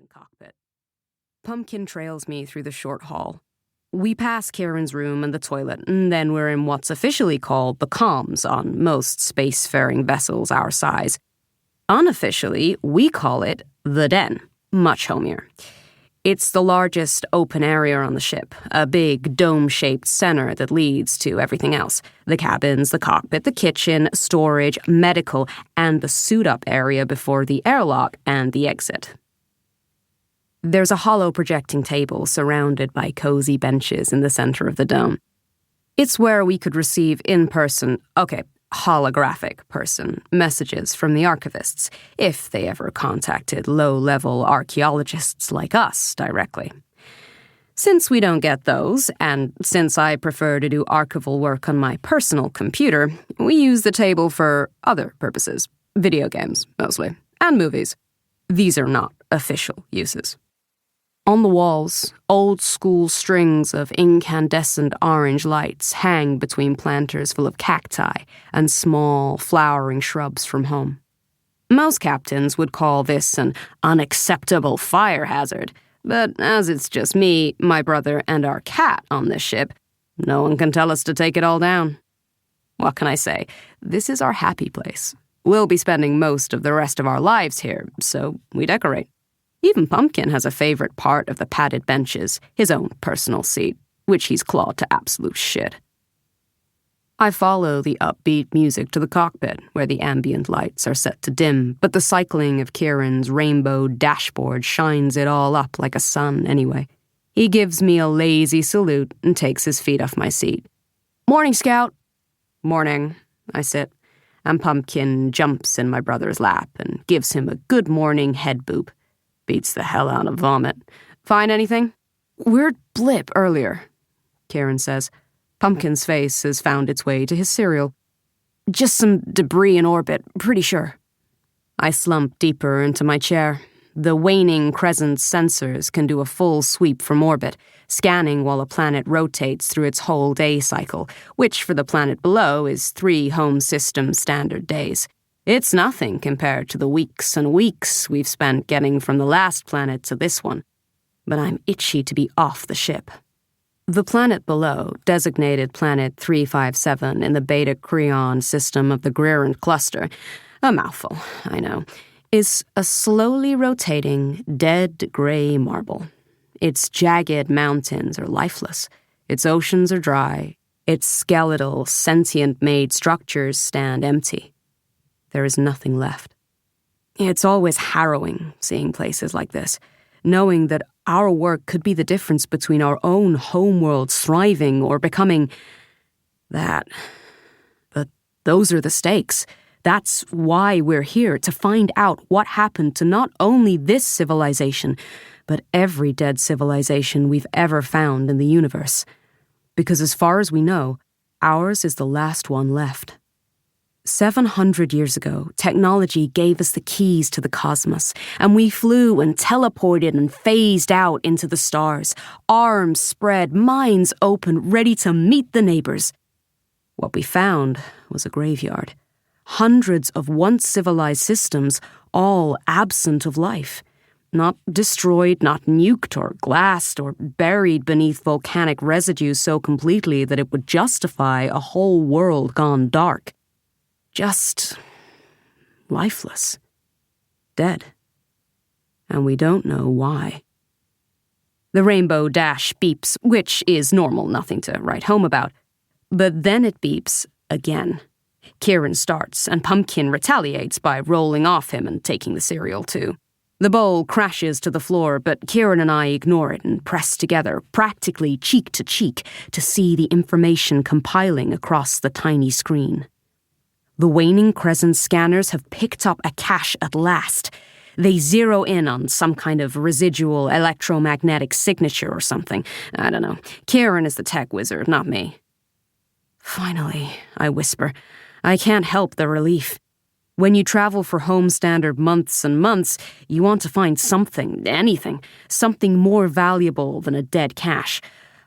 and cockpit. Pumpkin trails me through the short hall. We pass Kieran's room and the toilet, and then we're in what's officially called the comms on most spacefaring vessels our size. Unofficially, we call it the den, much homier. It's the largest open area on the ship, a big dome-shaped center that leads to everything else. The cabins, the cockpit, the kitchen, storage, medical, and the suit-up area before the airlock and the exit. There's a hollow projecting table surrounded by cozy benches in the center of the dome. It's where we could receive in-person, holographic person, messages from the archivists, if they ever contacted low-level archaeologists like us directly. Since we don't get those, and since I prefer to do archival work on my personal computer, we use the table for other purposes. Video games, mostly, and movies. These are not official uses. On the walls, old-school strings of incandescent orange lights hang between planters full of cacti and small, flowering shrubs from home. Most captains would call this an unacceptable fire hazard, but as it's just me, my brother, and our cat on this ship, no one can tell us to take it all down. What can I say? This is our happy place. We'll be spending most of the rest of our lives here, so we decorate. Even Pumpkin has a favorite part of the padded benches, his own personal seat, which he's clawed to absolute shit. I follow the upbeat music to the cockpit, where the ambient lights are set to dim, but the cycling of Kieran's rainbow dashboard shines it all up like a sun anyway. He gives me a lazy salute and takes his feet off my seat. "Morning, Scout." "Morning," I sit, and Pumpkin jumps in my brother's lap and gives him a good morning head boop. Beats the hell out of vomit. "Find anything?" "Weird blip earlier," Kieran says. Pumpkin's face has found its way to his cereal. "Just some debris in orbit, pretty sure." I slump deeper into my chair. The waning crescent's sensors can do a full sweep from orbit, scanning while a planet rotates through its whole day cycle, which for the planet below is 3 home system standard days. It's nothing compared to the weeks and weeks we've spent getting from the last planet to this one. But I'm itchy to be off the ship. The planet below, designated Planet 357 in the Beta Creon system of the Greerant cluster, a mouthful, I know, is a slowly rotating, dead gray marble. Its jagged mountains are lifeless. Its oceans are dry. Its skeletal, sentient-made structures stand empty. There is nothing left. It's always harrowing seeing places like this, knowing that our work could be the difference between our own homeworlds thriving or becoming that. But those are the stakes. That's why we're here, to find out what happened to not only this civilization, but every dead civilization we've ever found in the universe. Because as far as we know, ours is the last one left. 700 years ago, technology gave us the keys to the cosmos, and we flew and teleported and phased out into the stars, arms spread, minds open, ready to meet the neighbors. What we found was a graveyard. Hundreds of once-civilized systems, all absent of life. Not destroyed, not nuked or glassed or buried beneath volcanic residue so completely that it would justify a whole world gone dark. Just lifeless. Dead. And we don't know why. The rainbow dash beeps, which is normal, nothing to write home about. But then it beeps again. Kieran starts, and Pumpkin retaliates by rolling off him and taking the cereal too. The bowl crashes to the floor, but Kieran and I ignore it and press together, practically cheek to cheek, to see the information compiling across the tiny screen. The waning crescent scanners have picked up a cache at last. They zero in on some kind of residual electromagnetic signature or something. I don't know. Kieran is the tech wizard, not me. "Finally," I whisper. I can't help the relief. When you travel for home standard months and months, you want to find something, anything, something more valuable than a dead cache.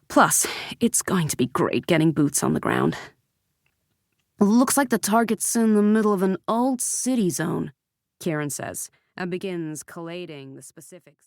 Plus, it's going to be great getting boots on the ground. "Looks like the target's in the middle of an old city zone," Kieran says, and begins collating the specifics.